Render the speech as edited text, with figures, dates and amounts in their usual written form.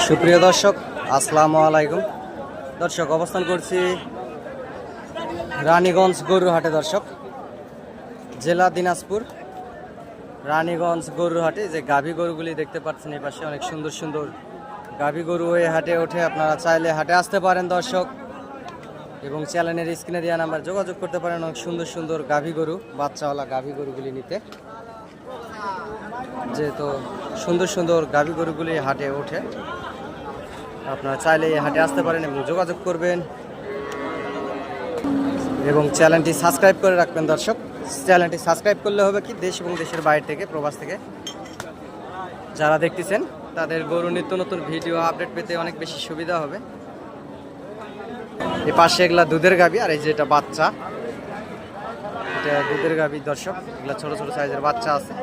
সুপ্রিয় দর্শক, আসসালামু আলাইকুম। দর্শক, অবস্থান করছি রানীগঞ্জ গরুর হাটে। দর্শক, জেলা দিনাজপুর, রানীগঞ্জ গরুর হাটে যে গাভী গরুগুলি দেখতে পাচ্ছেন, এই পাশে অনেক সুন্দর সুন্দর গাভী গরু এই হাটে ওঠে। আপনারা চাইলে হাটে আসতে পারেন দর্শক, এবং চ্যানেলের স্ক্রিনে দেওয়া নাম্বার যোগাযোগ করতে পারেন অনেক সুন্দর সুন্দর গাভী গরু, বাচ্চাওয়ালা গাভী গরুগুলি নিতে। যেহেতু সুন্দর সুন্দর গাভী গরুগুলি হাটে ওঠে, আপনারা চাইলে এই হাটে আসতে পারেন এবং যোগাযোগ করবেন, এবং চ্যানেলটি সাবস্ক্রাইব করে রাখবেন। দর্শক, চ্যানেলটি সাবস্ক্রাইব করলে হবে কি, দেশ এবং দেশের বাইরে থেকে, প্রবাস থেকে যারা দেখতেছেন তাদের গরু নিত্য নতুন ভিডিও আপডেট পেতে অনেক বেশি সুবিধা হবে। এই পাশে এগুলা দুধের গাভী, আর এই যে এটা বাচ্চা, এটা দুধের গাভী। দর্শক, এগুলা ছোট ছোট সাইজের বাচ্চা আছে।